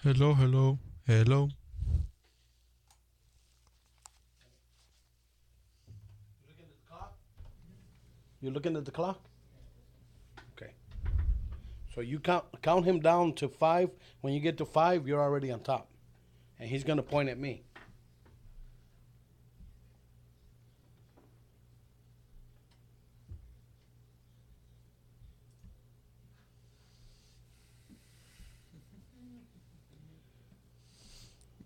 Hello, hello, hello. You looking at the clock? Okay. So you count him down to 5. When you get to 5, you're already on top. And he's going to point at me.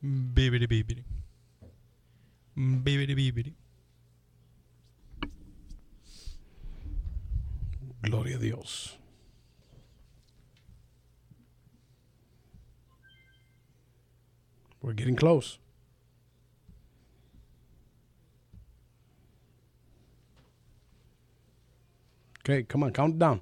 Bibidi bibidi. Bibidi bibidi. Gloria a Dios. We're getting close. Okay, come on, count down.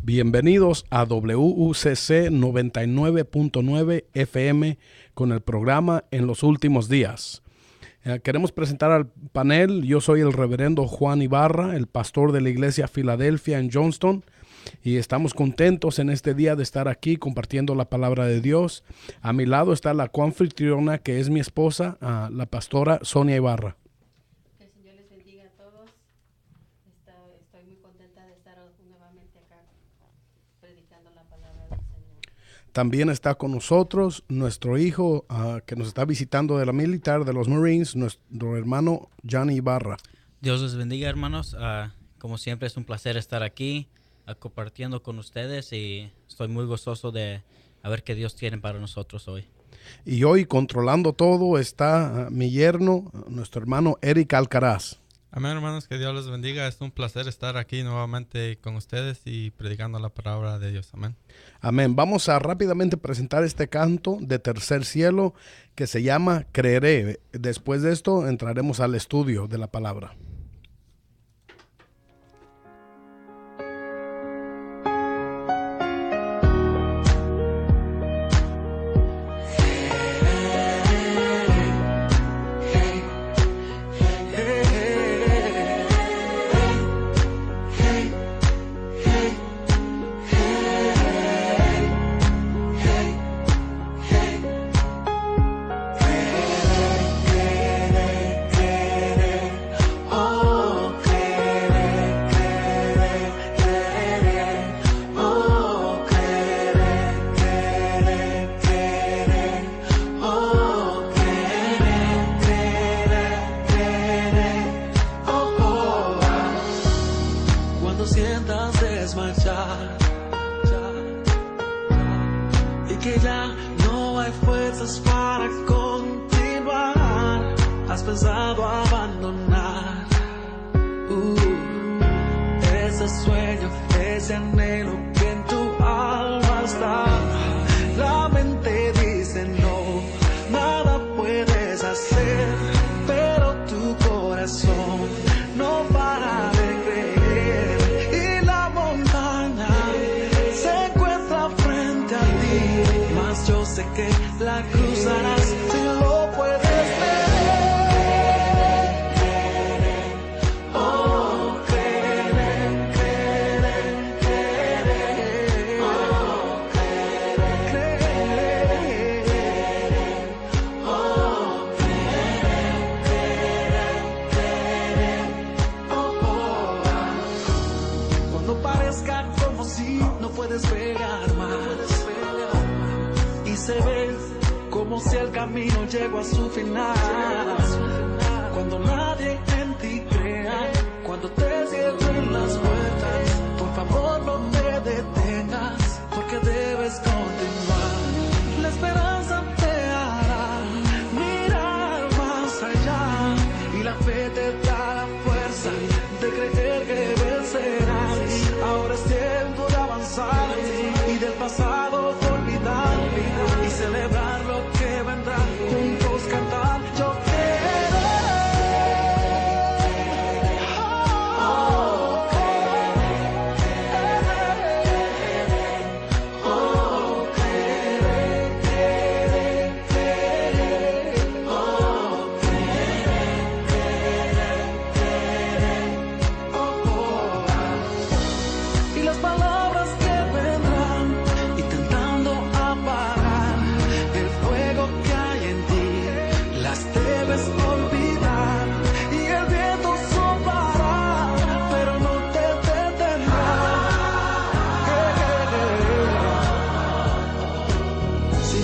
Bienvenidos a WUCC 99.9 FM con el programa En los Últimos Días. Queremos presentar al panel. Yo soy el reverendo Juan Ibarra, el pastor de la iglesia Filadelfia en Johnston, y estamos contentos en este día de estar aquí compartiendo la palabra de Dios. A mi lado está la coanfitriona, que es mi esposa, la pastora Sonia Ibarra. Que el Señor les bendiga a todos. Estoy muy contenta de estar nuevamente acá predicando la palabra del Señor. También está con nosotros nuestro hijo que nos está visitando de la militar, de los Marines, nuestro hermano Johnny Ibarra. Dios les bendiga, hermanos. Como siempre es un placer estar aquí compartiendo con ustedes y estoy muy gozoso de ver qué Dios tiene para nosotros hoy. Y hoy controlando todo está mi yerno, nuestro hermano Eric Alcaraz. Amén, hermanos, que Dios les bendiga. Es un placer estar aquí nuevamente con ustedes y predicando la palabra de Dios. Amén. Amén. Vamos a rápidamente presentar este canto de Tercer Cielo que se llama Creeré. Después de esto entraremos al estudio de la palabra.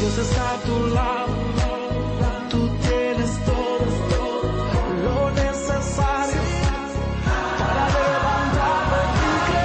Dios está a tu lado. Tú tienes todo lo necesario para levantarte y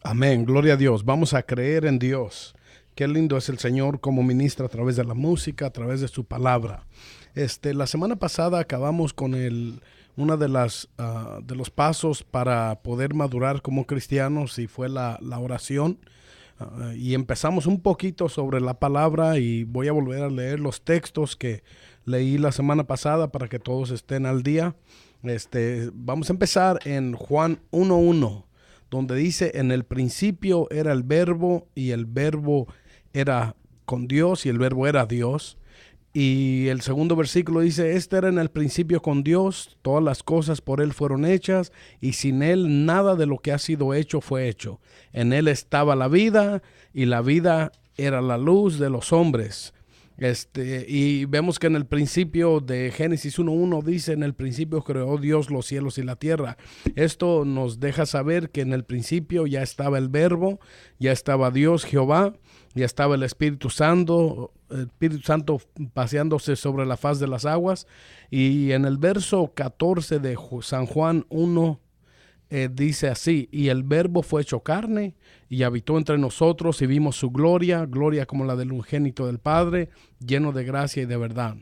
Amén, gloria a Dios. Vamos a creer en Dios. Qué lindo es el Señor como ministra a través de la música, a través de su palabra. La semana pasada acabamos con una de los pasos para poder madurar como cristianos, y fue la oración. Y empezamos un poquito sobre la palabra, y voy a volver a leer los textos que leí la semana pasada para que todos estén al día. Vamos a empezar en Juan 1:1. Donde dice: en el principio era el verbo, y el verbo era con Dios, y el verbo era Dios. Y el segundo versículo dice: este era en el principio con Dios, todas las cosas por él fueron hechas, y sin él nada de lo que ha sido hecho fue hecho. En él estaba la vida, y la vida era la luz de los hombres. Y vemos que en el principio de Génesis 1:1 dice: en el principio creó Dios los cielos y la tierra. Esto nos deja saber que en el principio ya estaba el verbo, ya estaba Dios Jehová, ya estaba el Espíritu Santo paseándose sobre la faz de las aguas. Y en el verso 14 de San Juan 1 dice así: y el verbo fue hecho carne y habitó entre nosotros, y vimos su gloria como la del unigénito del Padre, lleno de gracia y de verdad.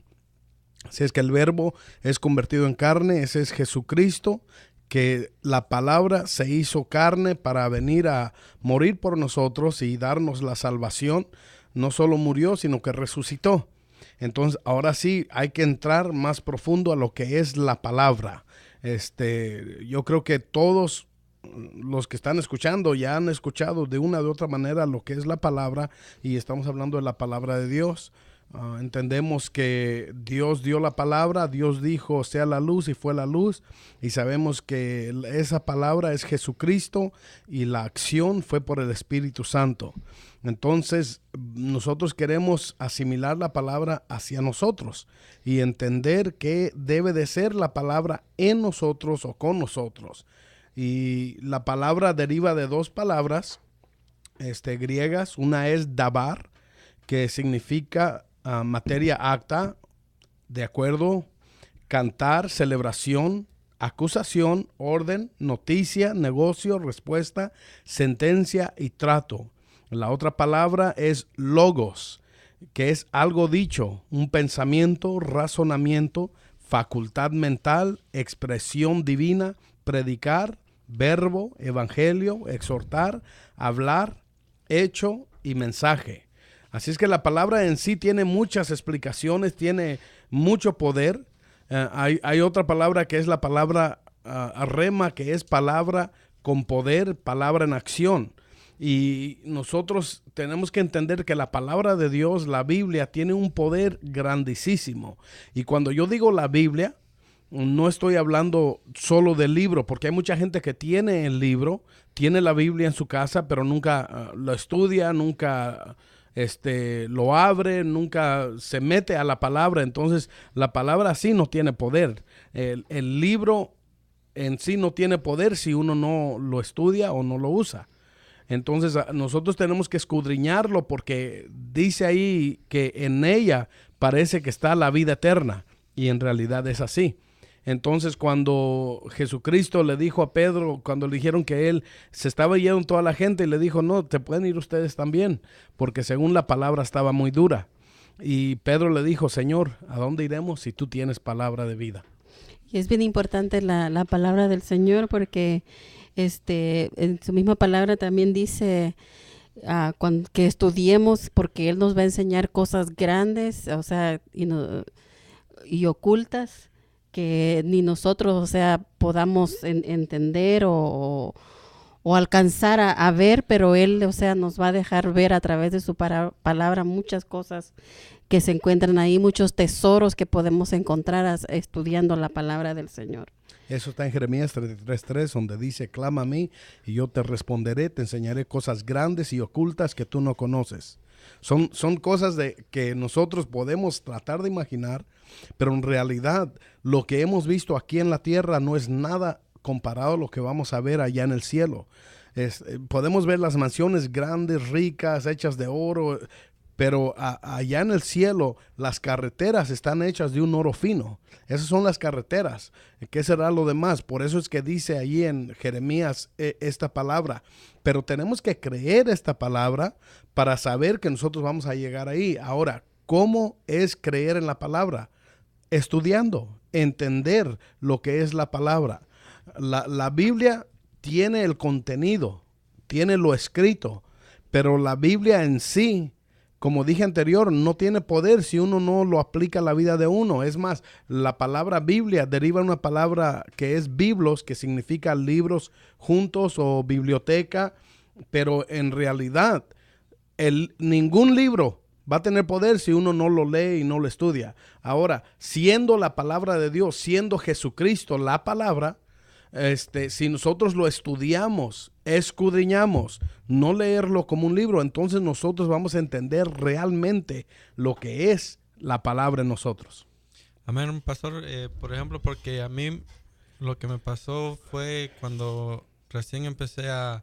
Así es que el verbo es convertido en carne. Ese es Jesucristo, que la palabra se hizo carne para venir a morir por nosotros y darnos la salvación. No solo murió, sino que resucitó. Entonces ahora sí hay que entrar más profundo a lo que es la palabra. Yo creo que todos los que están escuchando ya han escuchado de una u otra manera lo que es la palabra, y estamos hablando de la palabra de Dios. Entendemos que Dios dio la palabra, Dios dijo sea la luz, y fue la luz, y sabemos que esa palabra es Jesucristo, y la acción fue por el Espíritu Santo. Entonces nosotros queremos asimilar la palabra hacia nosotros y entender que debe de ser la palabra en nosotros o con nosotros. Y la palabra deriva de dos palabras griegas. Una es dabar, que significa materia acta, de acuerdo, cantar, celebración, acusación, orden, noticia, negocio, respuesta, sentencia y trato. La otra palabra es logos, que es algo dicho, un pensamiento, razonamiento, facultad mental, expresión divina, predicar, verbo, evangelio, exhortar, hablar, hecho y mensaje. Así es que la palabra en sí tiene muchas explicaciones, tiene mucho poder. Hay otra palabra que es la palabra rema, que es palabra con poder, palabra en acción. Y nosotros tenemos que entender que la palabra de Dios, la Biblia, tiene un poder grandísimo. Y cuando yo digo la Biblia, no estoy hablando solo del libro, porque hay mucha gente que tiene el libro, tiene la Biblia en su casa, pero nunca lo estudia, nunca lo abre, nunca se mete a la palabra. Entonces, la palabra sí no tiene poder. El libro en sí no tiene poder si uno no lo estudia o no lo usa. Entonces, nosotros tenemos que escudriñarlo porque dice ahí que en ella parece que está la vida eterna y en realidad es así. Entonces, cuando Jesucristo le dijo a Pedro, cuando le dijeron que él se estaba yendo toda la gente, y le dijo, no, te pueden ir ustedes también, porque según la palabra estaba muy dura. Y Pedro le dijo, Señor, ¿a dónde iremos si tú tienes palabra de vida? Y es bien importante la palabra del Señor porque en su misma palabra también dice que estudiemos porque Él nos va a enseñar cosas grandes, o sea, y ocultas que ni nosotros, o sea, podamos entender o alcanzar a ver, pero Él, o sea, nos va a dejar ver a través de su palabra muchas cosas que se encuentran ahí, muchos tesoros que podemos encontrar estudiando la palabra del Señor. Eso está en Jeremías 33:3, donde dice, clama a mí y yo te responderé, te enseñaré cosas grandes y ocultas que tú no conoces. Son cosas que nosotros podemos tratar de imaginar, pero en realidad lo que hemos visto aquí en la tierra no es nada comparado a lo que vamos a ver allá en el cielo. Podemos ver las mansiones grandes, ricas, hechas de oro, pero allá en el cielo las carreteras están hechas de un oro fino. Esas son las carreteras. ¿Qué será lo demás? Por eso es que dice allí en Jeremías esta palabra. Pero tenemos que creer esta palabra para saber que nosotros vamos a llegar ahí. Ahora, ¿cómo es creer en la palabra? Estudiando, entender lo que es la palabra. La Biblia tiene el contenido, tiene lo escrito, pero la Biblia en sí, como dije anterior, no tiene poder si uno no lo aplica a la vida de uno. Es más, la palabra Biblia deriva de una palabra que es biblos, que significa libros juntos o biblioteca, pero en realidad ningún libro va a tener poder si uno no lo lee y no lo estudia. Ahora, siendo la palabra de Dios, siendo Jesucristo la palabra, si nosotros lo estudiamos, escudriñamos, no leerlo como un libro, entonces nosotros vamos a entender realmente lo que es la palabra en nosotros. Amén, pastor. Por ejemplo, porque a mí lo que me pasó fue cuando recién empecé a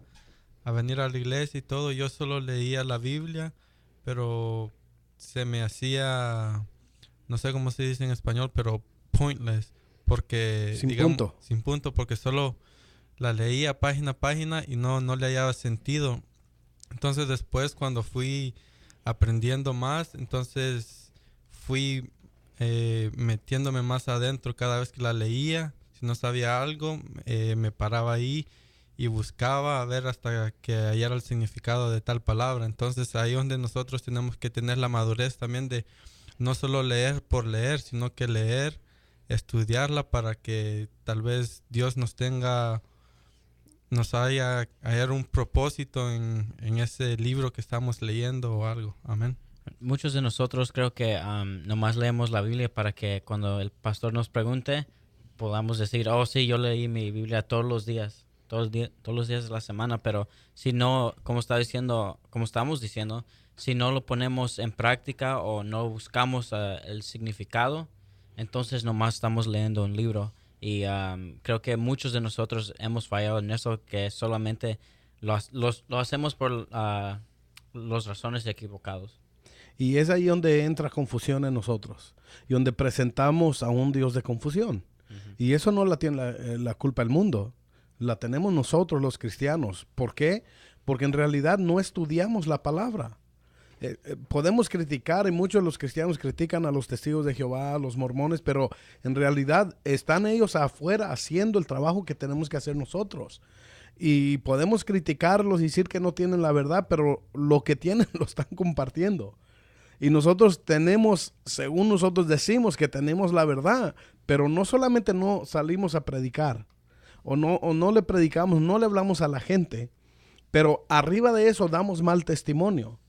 venir a la iglesia y todo, yo solo leía la Biblia, pero se me hacía, no sé cómo se dice en español, pero pointless. Porque, sin punto, porque solo la leía página a página y no le hallaba sentido. Entonces después cuando fui aprendiendo más, entonces fui metiéndome más adentro cada vez que la leía. Si no sabía algo, me paraba ahí y buscaba a ver hasta que hallara el significado de tal palabra. Entonces ahí es donde nosotros tenemos que tener la madurez también de no solo leer por leer, sino que leer, estudiarla para que tal vez Dios nos haya un propósito en ese libro que estamos leyendo o algo. Amén. Muchos de nosotros creo que nomás leemos la Biblia para que cuando el pastor nos pregunte podamos decir, oh sí, yo leí mi Biblia todos los días de la semana, pero si no, como estamos diciendo, si no lo ponemos en práctica o no buscamos el significado, entonces nomás estamos leyendo un libro. Y creo que muchos de nosotros hemos fallado en eso, que solamente lo hacemos por las razones equivocadas. Y es ahí donde entra confusión en nosotros y donde presentamos a un Dios de confusión. Uh-huh. Y eso no la tiene la culpa el mundo, la tenemos nosotros los cristianos. ¿Por qué? Porque en realidad no estudiamos la palabra. Podemos criticar, y muchos de los cristianos critican a los testigos de Jehová, a los mormones, pero en realidad están ellos afuera haciendo el trabajo que tenemos que hacer nosotros. Y podemos criticarlos y decir que no tienen la verdad, pero lo que tienen lo están compartiendo. Y nosotros tenemos, según nosotros decimos que tenemos la verdad, pero no solamente no salimos a predicar, o no le predicamos, no le hablamos a la gente Pero arriba de eso damos mal testimonio.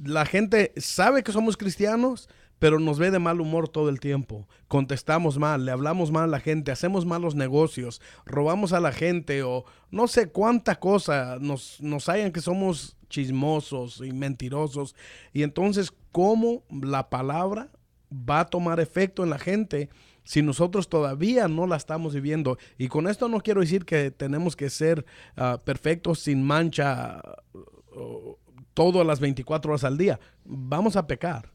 La gente sabe que somos cristianos, pero nos ve de mal humor todo el tiempo. Contestamos mal, le hablamos mal a la gente, hacemos malos negocios, robamos a la gente o no sé cuánta cosa nos hallan que somos chismosos y mentirosos. Y entonces, ¿cómo la palabra va a tomar efecto en la gente si nosotros todavía no la estamos viviendo? Y con esto no quiero decir que tenemos que ser perfectos, sin mancha, todas las 24 horas al día. Vamos a pecar.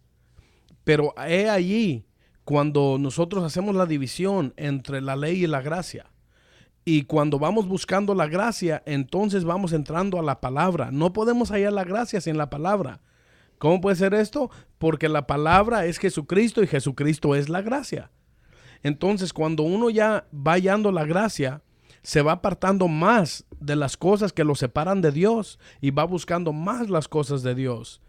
Pero es allí cuando nosotros hacemos la división entre la ley y la gracia. Y cuando vamos buscando la gracia, entonces vamos entrando a la palabra. No podemos hallar la gracia sin la palabra. ¿Cómo puede ser esto? Porque la palabra es Jesucristo y Jesucristo es la gracia. Entonces, cuando uno ya va hallando la gracia, se va apartando más de las cosas que lo separan de Dios y va buscando más las cosas de Dios.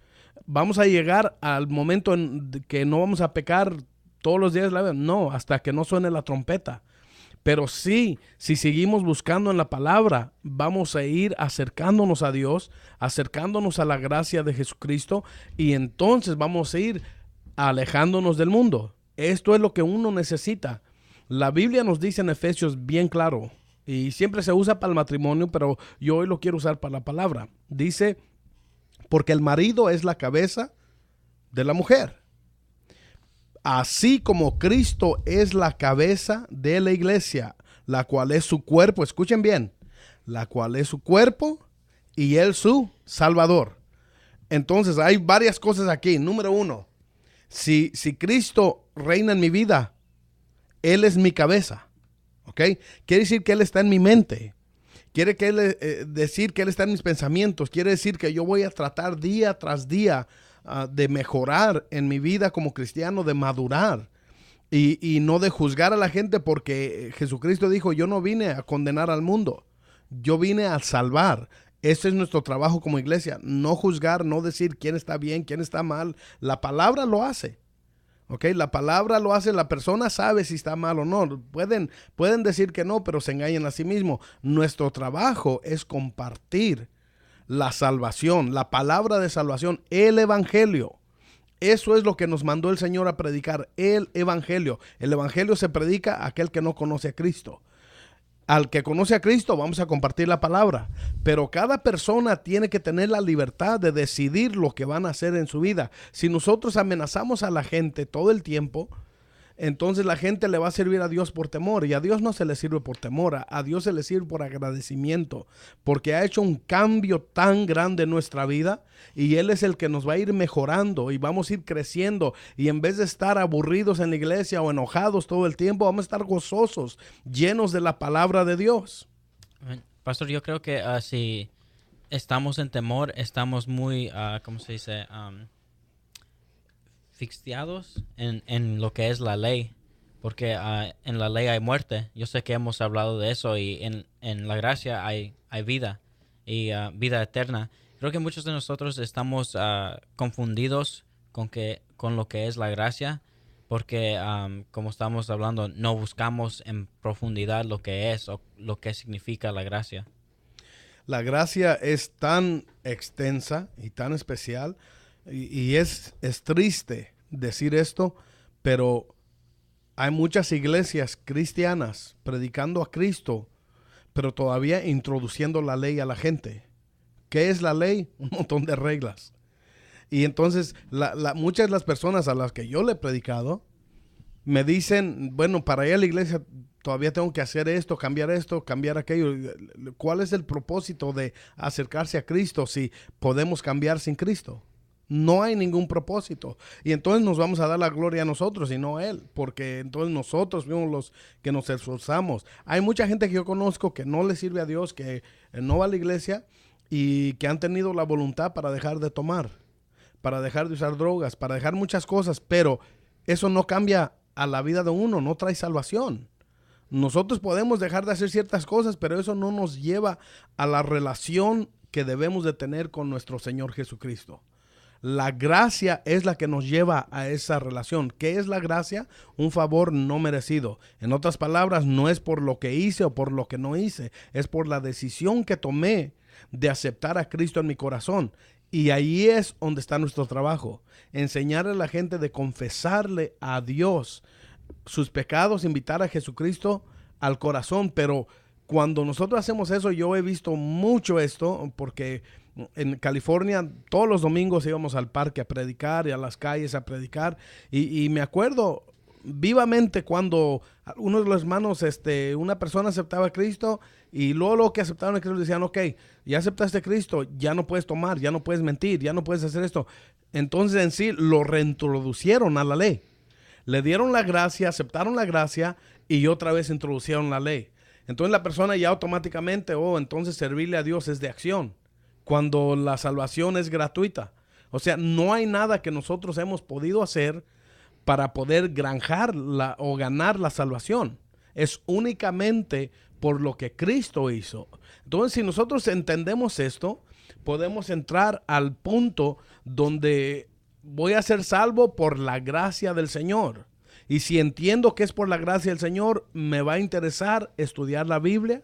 Vamos a llegar al momento en que no vamos a pecar todos los días de la vida. No, hasta que no suene la trompeta. Pero sí, si seguimos buscando en la palabra, vamos a ir acercándonos a Dios, acercándonos a la gracia de Jesucristo, y entonces vamos a ir alejándonos del mundo. Esto es lo que uno necesita. La Biblia nos dice en Efesios bien claro, y siempre se usa para el matrimonio, pero yo hoy lo quiero usar para la palabra. Dice, porque el marido es la cabeza de la mujer, así como Cristo es la cabeza de la iglesia, la cual es su cuerpo. Escuchen bien, la cual es su cuerpo y él su Salvador. Entonces hay varias cosas aquí. Número uno, si Cristo reina en mi vida, Él es mi cabeza, ¿ok? Quiere decir que Él está en mi mente. Quiere decir que Él está en mis pensamientos. Quiere decir que yo voy a tratar día tras día de mejorar en mi vida como cristiano, de madurar y no de juzgar a la gente, porque Jesucristo dijo, yo no vine a condenar al mundo, yo vine a salvar. Ese es nuestro trabajo como iglesia, no juzgar, no decir quién está bien, quién está mal. La palabra lo hace. Okay, la palabra lo hace, la persona sabe si está mal o no. Pueden decir que no, pero se engañan a sí mismos. Nuestro trabajo es compartir la salvación, la palabra de salvación, el evangelio. Eso es lo que nos mandó el Señor a predicar, el evangelio. El evangelio se predica a aquel que no conoce a Cristo. Al que conoce a Cristo vamos a compartir la palabra, pero cada persona tiene que tener la libertad de decidir lo que van a hacer en su vida. Si nosotros amenazamos a la gente todo el tiempo, entonces la gente le va a servir a Dios por temor, y a Dios no se le sirve por temor, a Dios se le sirve por agradecimiento, porque ha hecho un cambio tan grande en nuestra vida, y Él es el que nos va a ir mejorando y vamos a ir creciendo, y en vez de estar aburridos en la iglesia o enojados todo el tiempo, vamos a estar gozosos, llenos de la palabra de Dios. Pastor, yo creo que si estamos en temor, estamos muy, ¿cómo se dice? Fixados en lo que es la ley, porque en la ley hay muerte. Yo sé que hemos hablado de eso, y en la gracia hay vida y vida eterna. Creo que muchos de nosotros estamos confundidos con lo que es la gracia, porque como estamos hablando, no buscamos en profundidad lo que es o lo que significa la gracia. La gracia es tan extensa y tan especial. Y es triste decir esto, pero hay muchas iglesias cristianas predicando a Cristo, pero todavía introduciendo la ley a la gente. ¿Qué es la ley? Un montón de reglas. Y entonces muchas de las personas a las que yo le he predicado me dicen, bueno, para ir a la iglesia todavía tengo que hacer esto, cambiar aquello. ¿Cuál es el propósito de acercarse a Cristo si podemos cambiar sin Cristo? No hay ningún propósito. Y entonces nos vamos a dar la gloria a nosotros y no a Él, porque entonces nosotros fuimos los que nos esforzamos. Hay mucha gente que yo conozco que no le sirve a Dios, que no va a la iglesia y que han tenido la voluntad para dejar de tomar, para dejar de usar drogas, para dejar muchas cosas, pero eso no cambia a la vida de uno, no trae salvación. Nosotros podemos dejar de hacer ciertas cosas, pero eso no nos lleva a la relación que debemos de tener con nuestro Señor Jesucristo. La gracia es la que nos lleva a esa relación. ¿Qué es la gracia? Un favor no merecido. En otras palabras, no es por lo que hice o por lo que no hice, es por la decisión que tomé de aceptar a Cristo en mi corazón. Y ahí es donde está nuestro trabajo. Enseñarle a la gente de confesarle a Dios sus pecados, invitar a Jesucristo al corazón. Pero cuando nosotros hacemos eso, yo he visto mucho esto, porque en California todos los domingos íbamos al parque a predicar y a las calles a predicar. Y me acuerdo vivamente cuando uno de los hermanos, una persona aceptaba a Cristo, y luego que aceptaron a Cristo decían, ok, ya aceptaste a Cristo, ya no puedes tomar, ya no puedes mentir, ya no puedes hacer esto. Entonces en sí lo reintroducieron a la ley. Le dieron la gracia, aceptaron la gracia y otra vez introducieron la ley. Entonces la persona ya automáticamente, entonces servirle a Dios es de acción, cuando la salvación es gratuita. O sea, no hay nada que nosotros hemos podido hacer para poder granjar o ganar la salvación. Es únicamente por lo que Cristo hizo. Entonces, si nosotros entendemos esto, podemos entrar al punto donde voy a ser salvo por la gracia del Señor. Y si entiendo que es por la gracia del Señor, me va a interesar estudiar la Biblia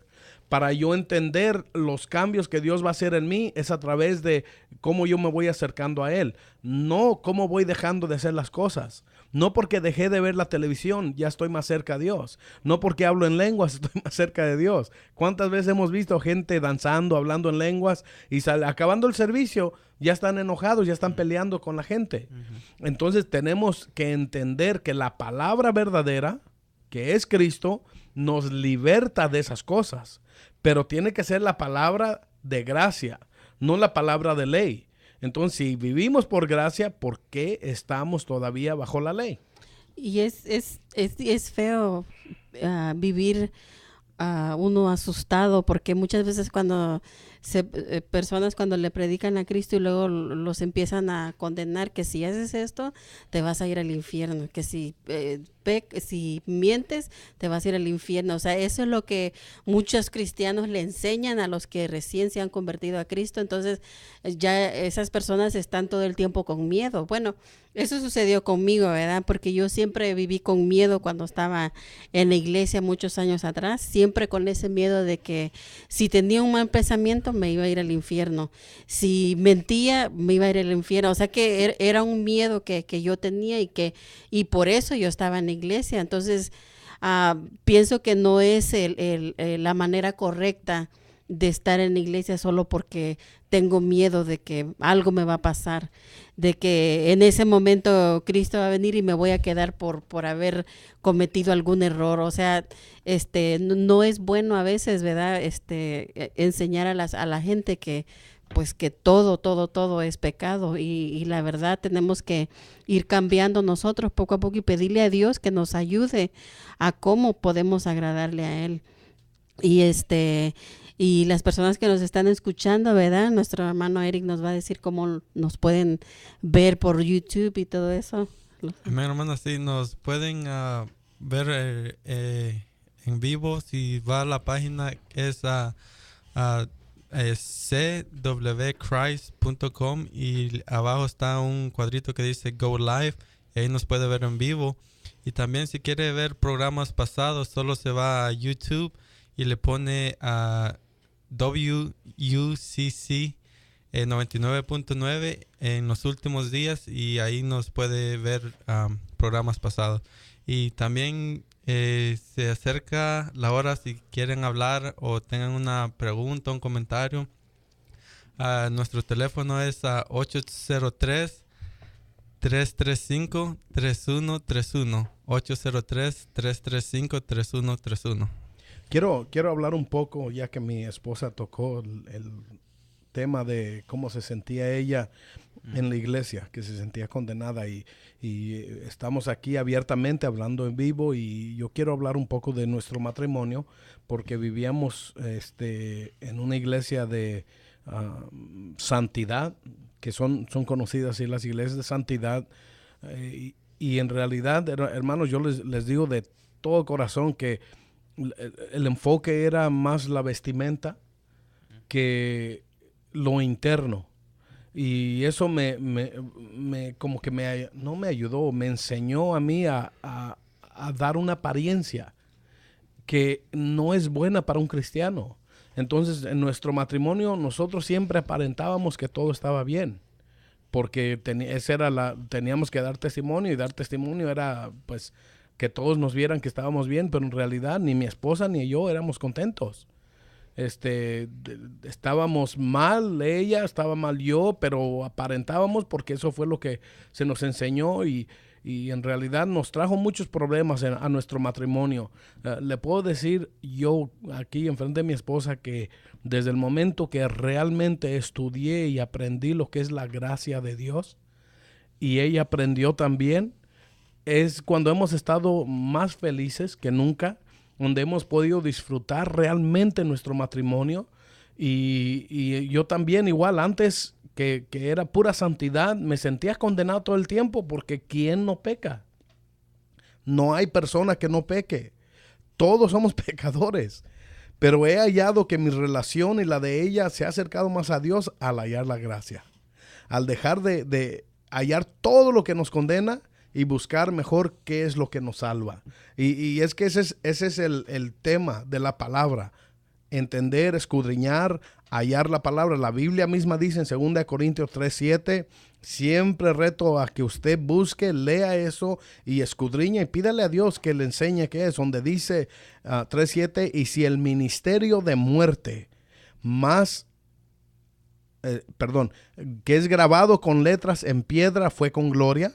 para yo entender los cambios que Dios va a hacer en mí. Es a través de cómo yo me voy acercando a Él, no cómo voy dejando de hacer las cosas. No porque dejé de ver la televisión, ya estoy más cerca a Dios. No porque hablo en lenguas, estoy más cerca de Dios. ¿Cuántas veces hemos visto gente danzando, hablando en lenguas, y acabando el servicio, ya están enojados, ya están peleando con la gente? Entonces tenemos que entender que la palabra verdadera, que es Cristo, nos liberta de esas cosas. Pero tiene que ser la palabra de gracia, no la palabra de ley. Entonces, si vivimos por gracia, ¿por qué estamos todavía bajo la ley? Y es feo vivir uno asustado, porque muchas veces cuando personas cuando le predican a Cristo y luego los empiezan a condenar, que si haces esto te vas a ir al infierno, que si mientes te vas a ir al infierno. O sea, eso es lo que muchos cristianos le enseñan a los que recién se han convertido a Cristo. Entonces ya esas personas están todo el tiempo con miedo. Bueno, eso sucedió conmigo, ¿verdad? Porque yo siempre viví con miedo cuando estaba en la iglesia muchos años atrás, siempre con ese miedo de que si tenía un mal pensamiento me iba a ir al infierno, si mentía me iba a ir al infierno. O sea que era un miedo que yo tenía y por eso yo estaba en la iglesia. Entonces pienso que no es la manera correcta de estar en la iglesia solo porque tengo miedo de que algo me va a pasar, de que en ese momento Cristo va a venir y me voy a quedar por haber cometido algún error. O sea, no es bueno a veces, ¿verdad? Enseñar a la gente que pues que todo es pecado, y la verdad tenemos que ir cambiando nosotros poco a poco y pedirle a Dios que nos ayude a cómo podemos agradarle a Él. Y las personas que nos están escuchando, ¿verdad? Nuestro hermano Eric nos va a decir cómo nos pueden ver por YouTube y todo eso. Amén, hermano, sí, nos pueden ver en vivo. Si va a la página que es cwchrist.com, y abajo está un cuadrito que dice Go Live, y ahí nos puede ver en vivo. Y también si quiere ver programas pasados, solo se va a YouTube y le pone a WUCC 99.9 en los últimos días, y ahí nos puede ver programas pasados. Y también se acerca la hora, si quieren hablar o tengan una pregunta, un comentario. Nuestro teléfono es 803-335-3131. 803-335-3131. Quiero hablar un poco, ya que mi esposa tocó el tema de cómo se sentía ella en la iglesia, que se sentía condenada, y estamos aquí abiertamente hablando en vivo, y yo quiero hablar un poco de nuestro matrimonio, porque vivíamos en una iglesia de santidad, que son conocidas así las iglesias de santidad, y en realidad, hermanos, yo les digo de todo corazón que el enfoque era más la vestimenta que lo interno. Y eso no me ayudó, me enseñó a mí a dar una apariencia que no es buena para un cristiano. Entonces, en nuestro matrimonio, nosotros siempre aparentábamos que todo estaba bien, porque teníamos que dar testimonio, y dar testimonio era, pues, que todos nos vieran que estábamos bien, pero en realidad ni mi esposa ni yo éramos contentos. Estábamos mal, ella estaba mal, yo, pero aparentábamos porque eso fue lo que se nos enseñó, y en realidad nos trajo muchos problemas a nuestro matrimonio. Le puedo decir yo aquí enfrente de mi esposa que desde el momento que realmente estudié y aprendí lo que es la gracia de Dios, y ella aprendió también, es cuando hemos estado más felices que nunca, donde hemos podido disfrutar realmente nuestro matrimonio. Y yo también, igual, antes que era pura santidad, me sentía condenado todo el tiempo, porque ¿quién no peca? No hay persona que no peque. Todos somos pecadores. Pero he hallado que mi relación y la de ella se ha acercado más a Dios al hallar la gracia. Al dejar de hallar todo lo que nos condena y buscar mejor qué es lo que nos salva. Y es que ese es el tema de la palabra. Entender, escudriñar, hallar la palabra. La Biblia misma dice en 2 Corintios 3:7, siempre reto a que usted busque, lea eso y escudriña y pídale a Dios que le enseñe qué es, donde dice 3:7, y si el ministerio de muerte que es grabado con letras en piedra fue con gloria,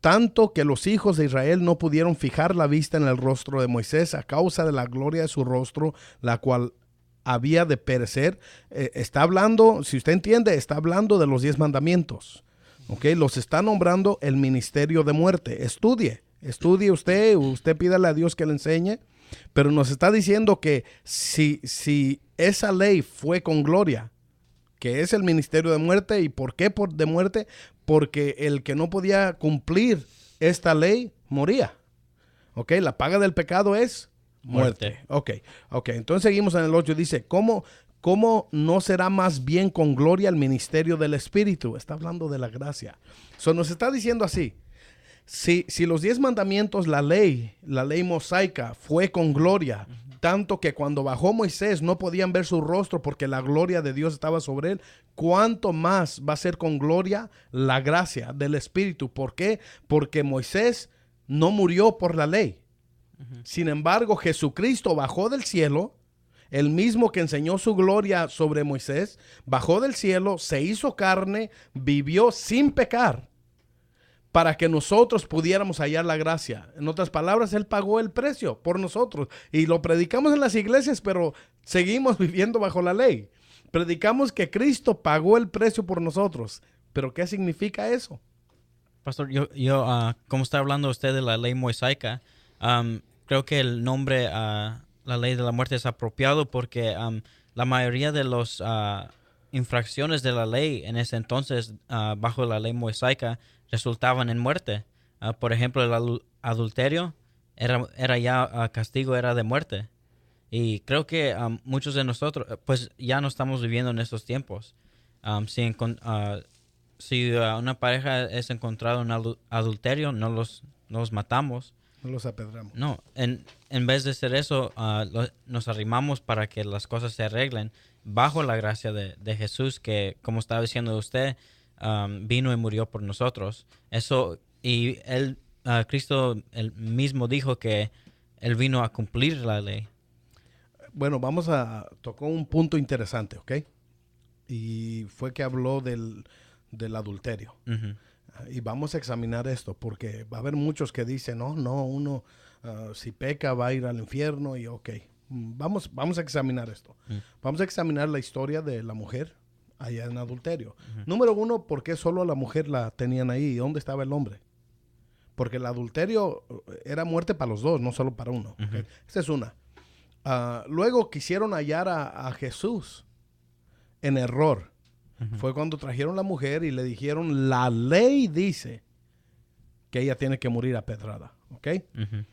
tanto que los hijos de Israel no pudieron fijar la vista en el rostro de Moisés a causa de la gloria de su rostro, la cual había de perecer. Está hablando, si usted entiende, está hablando de los 10 mandamientos. ¿Okay? Los está nombrando el ministerio de muerte. Estudie usted pídale a Dios que le enseñe, pero nos está diciendo que si esa ley fue con gloria, que es el ministerio de muerte. ¿Y por qué de muerte? Porque el que no podía cumplir esta ley moría. ¿Ok? La paga del pecado es muerte. Ok. Entonces seguimos en el 8. Dice, ¿cómo no será más bien con gloria el ministerio del Espíritu? Está hablando de la gracia. Nos está diciendo así. Si los 10 mandamientos, la ley mosaica fue con gloria, tanto que cuando bajó Moisés no podían ver su rostro porque la gloria de Dios estaba sobre él, ¿cuánto más va a ser con gloria la gracia del Espíritu? ¿Por qué? Porque Moisés no murió por la ley. Sin embargo, Jesucristo bajó del cielo, el mismo que enseñó su gloria sobre Moisés, bajó del cielo, se hizo carne, vivió sin pecar, para que nosotros pudiéramos hallar la gracia. En otras palabras, Él pagó el precio por nosotros. Y lo predicamos en las iglesias, pero seguimos viviendo bajo la ley. Predicamos que Cristo pagó el precio por nosotros. ¿Pero qué significa eso? Pastor, como está hablando usted de la ley mosaica, creo que el nombre, la ley de la muerte, es apropiado porque la mayoría de las infracciones de la ley en ese entonces, bajo la ley mosaica, resultaban en muerte. Por ejemplo, el adulterio era ya castigo, era de muerte. Y creo que muchos de nosotros, pues ya no estamos viviendo en estos tiempos. Si una pareja es encontrado en adulterio, no los matamos. No los apedramos. No, en vez de hacer eso, nos arrimamos para que las cosas se arreglen bajo la gracia de Jesús, que, como estaba diciendo usted, vino y murió por nosotros. Eso, y Cristo él mismo dijo que Él vino a cumplir la ley. Bueno, tocó un punto interesante, ¿ok? Y fue que habló del adulterio. Uh-huh. Y vamos a examinar esto, porque va a haber muchos que dicen, uno si peca va a ir al infierno, y ok. Vamos a examinar esto. Uh-huh. Vamos a examinar la historia de la mujer allá en adulterio. Uh-huh. Número 1, ¿por qué solo a la mujer la tenían ahí? ¿Y dónde estaba el hombre? Porque el adulterio era muerte para los dos, no solo para uno. Uh-huh. ¿Okay? Esa es una. Luego quisieron hallar a Jesús en error. Uh-huh. Fue cuando trajeron la mujer y le dijeron, la ley dice que ella tiene que morir apedrada. ¿Ok? Uh-huh.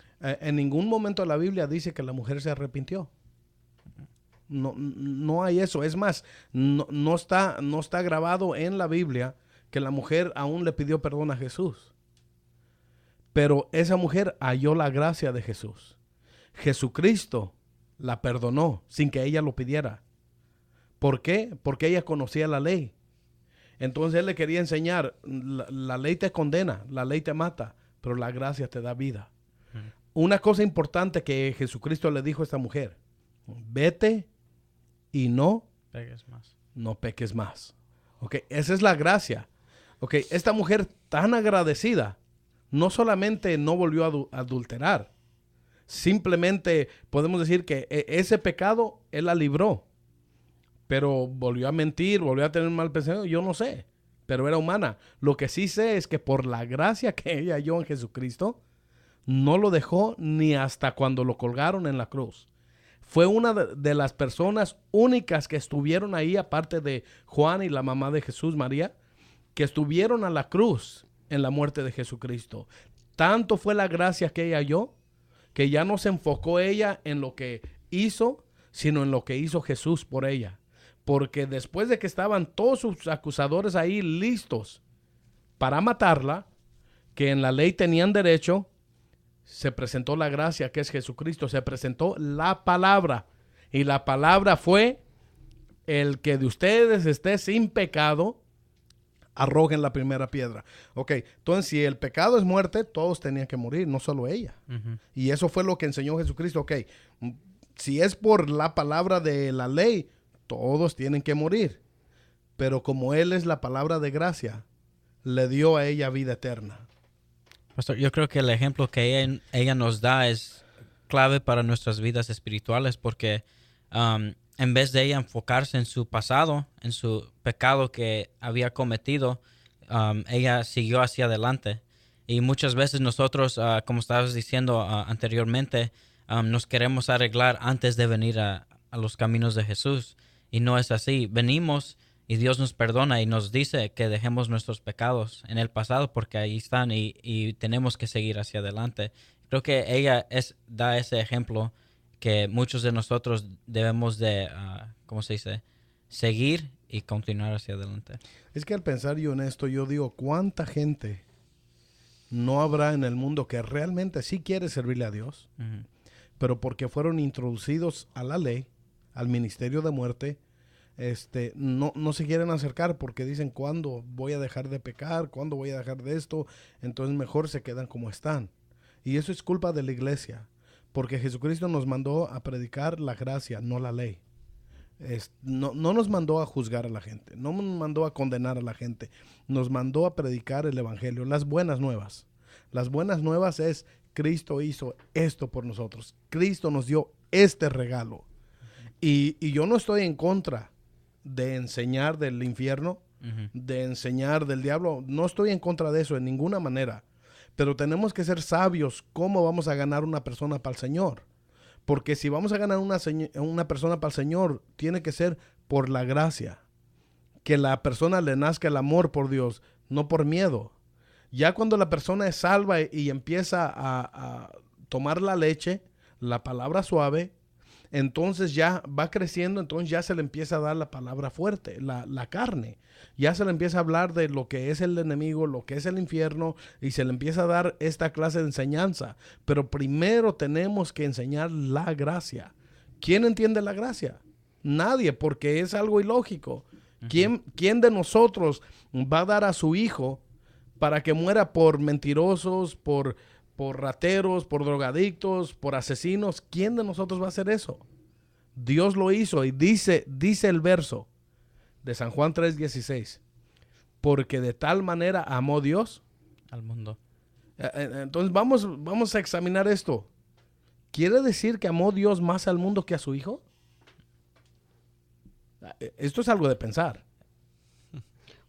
En ningún momento de la Biblia dice que la mujer se arrepintió. No hay eso. Es más, no está grabado en la Biblia que la mujer aún le pidió perdón a Jesús. Pero esa mujer halló la gracia de Jesús. Jesucristo La perdonó sin que ella lo pidiera. ¿Por qué? Porque ella conocía la ley. Entonces él le quería enseñar, la ley te condena, la ley te mata, pero la gracia te da vida. Una cosa importante que Jesucristo le dijo a esta mujer: vete y no peques más. Okay, esa es la gracia. Okay, esta mujer tan agradecida, no solamente no volvió a adulterar, simplemente podemos decir que ese pecado él la libró. Pero volvió a mentir, volvió a tener un mal pensamiento, yo no sé, pero era humana. Lo que sí sé es que por la gracia que ella halló en Jesucristo, no lo dejó ni hasta cuando lo colgaron en la cruz. Fue una de las personas únicas que estuvieron ahí, aparte de Juan y la mamá de Jesús, María, que estuvieron a la cruz en la muerte de Jesucristo. Tanto fue la gracia que ella halló, que ya no se enfocó ella en lo que hizo, sino en lo que hizo Jesús por ella. Porque después de que estaban todos sus acusadores ahí listos para matarla, que en la ley tenían derecho, se presentó la gracia que es Jesucristo, se presentó la palabra. Y la palabra fue: el que de ustedes esté sin pecado, arrojen la primera piedra. Ok, entonces si el pecado es muerte, todos tenían que morir, no solo ella. Y eso fue lo que enseñó Jesucristo. Ok, si es por la palabra de la ley, todos tienen que morir. Pero como Él es la palabra de gracia, le dio a ella vida eterna. Pastor, yo creo que el ejemplo que ella nos da es clave para nuestras vidas espirituales, porque en vez de ella enfocarse en su pasado, en su pecado que había cometido, ella siguió hacia adelante. Y muchas veces nosotros, como estabas diciendo anteriormente, nos queremos arreglar antes de venir a los caminos de Jesús. Y no es así. Venimos y Dios nos perdona y nos dice que dejemos nuestros pecados en el pasado, porque ahí están y tenemos que seguir hacia adelante. Creo que ella da ese ejemplo que muchos de nosotros debemos de, ¿cómo se dice?, seguir y continuar hacia adelante. Es que al pensar yo en esto, yo digo, ¿cuánta gente no habrá en el mundo que realmente sí quiere servirle a Dios, pero porque fueron introducidos a la ley, al ministerio de muerte, no se quieren acercar porque dicen: ¿cuándo voy a dejar de pecar? ¿Cuándo voy a dejar de esto? Entonces mejor se quedan como están. Y eso es culpa de la iglesia, porque Jesucristo nos mandó a predicar la gracia, no la ley. No nos mandó a juzgar a la gente, no nos mandó a condenar a la gente, nos mandó a predicar el evangelio, las buenas nuevas. Las buenas nuevas es: Cristo hizo esto por nosotros, Cristo nos dio este regalo. Y yo no estoy en contra de enseñar del infierno, de enseñar del diablo. No estoy en contra de eso en ninguna manera. Pero tenemos que ser sabios cómo vamos a ganar una persona para el Señor. Porque si vamos a ganar una persona para el Señor, tiene que ser por la gracia. Que la persona le nazca el amor por Dios, no por miedo. Ya cuando la persona es salva y empieza a tomar la leche, la palabra suave, entonces ya va creciendo, entonces ya se le empieza a dar la palabra fuerte, la carne. Ya se le empieza a hablar de lo que es el enemigo, lo que es el infierno, y se le empieza a dar esta clase de enseñanza. Pero primero tenemos que enseñar la gracia. ¿Quién entiende la gracia? Nadie, porque es algo ilógico. ¿Quién de nosotros va a dar a su hijo para que muera por mentirosos, por rateros, por drogadictos, por asesinos? ¿Quién de nosotros va a hacer eso? Dios lo hizo, y dice el verso de San Juan 3:16, porque de tal manera amó Dios al mundo. Entonces vamos a examinar esto. ¿Quiere decir que amó Dios más al mundo que a su hijo? Esto es algo de pensar.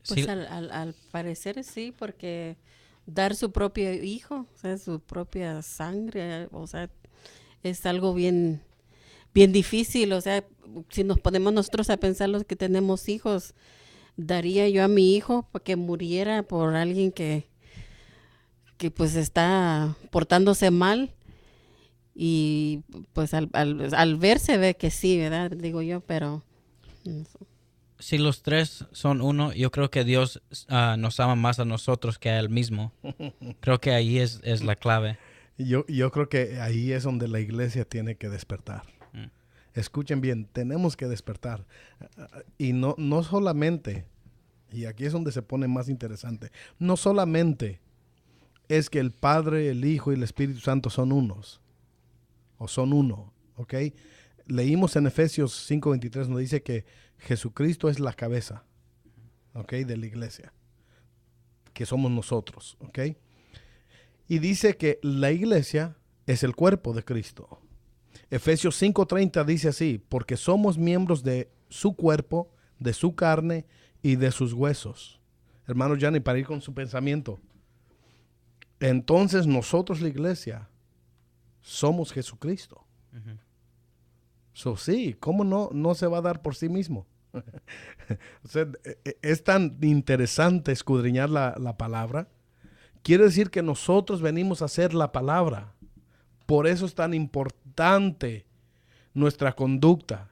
Pues Sí. al parecer sí, porque dar su propio hijo, o sea, su propia sangre, o sea, es algo bien difícil. O sea, si nos ponemos nosotros a pensar, los que tenemos hijos, daría yo a mi hijo para que muriera por alguien que pues está portándose mal, y pues al ver se ve que sí, ¿verdad? Digo yo, pero Si los tres son uno, yo creo que Dios nos ama más a nosotros que a Él mismo. Creo que ahí es la clave. Yo creo que ahí es donde la iglesia tiene que despertar. Escuchen bien, tenemos que despertar. Y no solamente, y aquí es donde se pone más interesante, no solamente es que el Padre, el Hijo y el Espíritu Santo son unos, o son uno, ¿ok? Leímos en Efesios 5:23, nos dice que Jesucristo es la cabeza, ¿ok? De la iglesia, que somos nosotros, ¿ok? Y dice que la iglesia es el cuerpo de Cristo. Efesios 5:30 dice así, porque somos miembros de su cuerpo, de su carne y de sus huesos. Hermano Gianni, para ir con su pensamiento. Entonces nosotros, la iglesia, somos Jesucristo. So, sí, ¿cómo no se va a dar por sí mismo? O sea, es tan interesante escudriñar la palabra. Quiere decir que nosotros venimos a hacer la palabra. Por eso es tan importante nuestra conducta,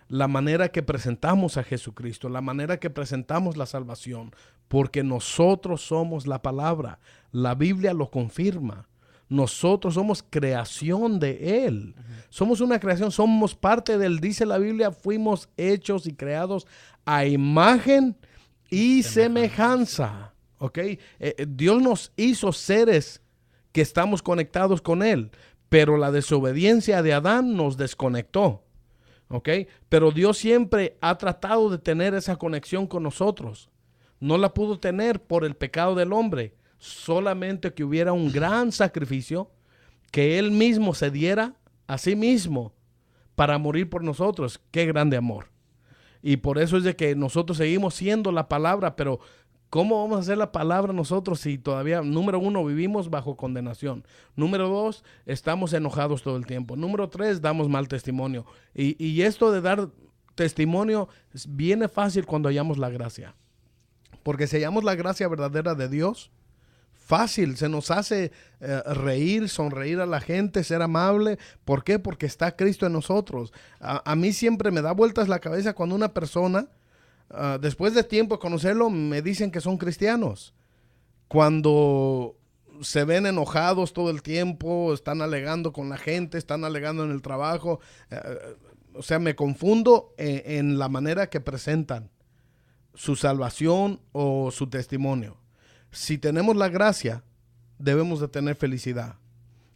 la manera que presentamos a Jesucristo, la manera que presentamos la salvación, porque nosotros somos la palabra. La Biblia lo confirma. Nosotros somos creación de Él. Somos una creación, somos parte de Él. Dice la Biblia, fuimos hechos y creados a imagen y semejanza. ¿Ok? Dios nos hizo seres que estamos conectados con Él, pero la desobediencia de Adán nos desconectó. ¿Ok? Pero Dios siempre ha tratado de tener esa conexión con nosotros. No la pudo tener por el pecado del hombre. Solamente que hubiera un gran sacrificio, que Él mismo se diera a sí mismo para morir por nosotros. ¡Qué grande amor! Y por eso es de que nosotros seguimos siendo la palabra, pero ¿cómo vamos a hacer la palabra nosotros si todavía, número 1, vivimos bajo condenación? Número 2, estamos enojados todo el tiempo. Número 3, damos mal testimonio. Y esto de dar testimonio viene fácil cuando hallamos la gracia. Porque si hallamos la gracia verdadera de Dios, fácil, se nos hace reír, sonreír a la gente, ser amable. ¿Por qué? Porque está Cristo en nosotros. A mí siempre me da vueltas la cabeza cuando una persona, después de tiempo de conocerlo, me dicen que son cristianos. Cuando se ven enojados todo el tiempo, están alegando con la gente, están alegando en el trabajo. O sea, me confundo en la manera que presentan su salvación o su testimonio. Si tenemos la gracia, debemos de tener felicidad.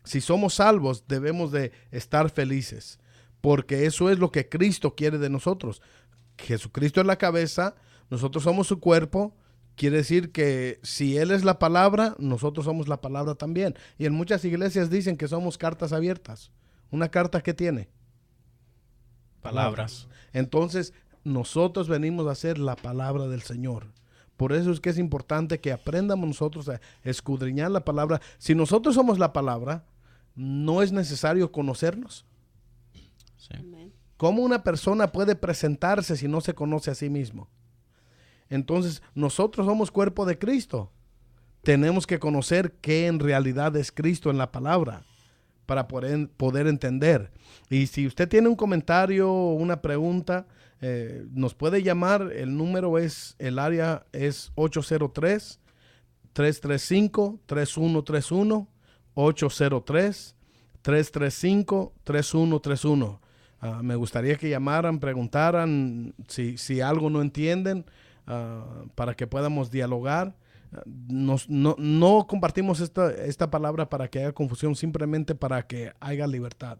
Si somos salvos, debemos de estar felices, porque eso es lo que Cristo quiere de nosotros. Jesucristo es la cabeza, nosotros somos su cuerpo. Quiere decir que si Él es la palabra, nosotros somos la palabra también. Y en muchas iglesias dicen que somos cartas abiertas. ¿Una carta qué tiene? Palabras. Entonces, nosotros venimos a hacer la palabra del Señor. Por eso es que es importante que aprendamos nosotros a escudriñar la palabra. Si nosotros somos la palabra, no es necesario conocernos. Sí. ¿Cómo una persona puede presentarse si no se conoce a sí mismo? Entonces, nosotros somos cuerpo de Cristo. Tenemos que conocer qué en realidad es Cristo en la palabra para poder entender. Y si usted tiene un comentario o una pregunta, nos puede llamar. El número el área es 803-335-3131, 803-335-3131. Me gustaría que llamaran, preguntaran si algo no entienden, para que podamos dialogar. No compartimos esta palabra para que haya confusión, simplemente para que haya libertad.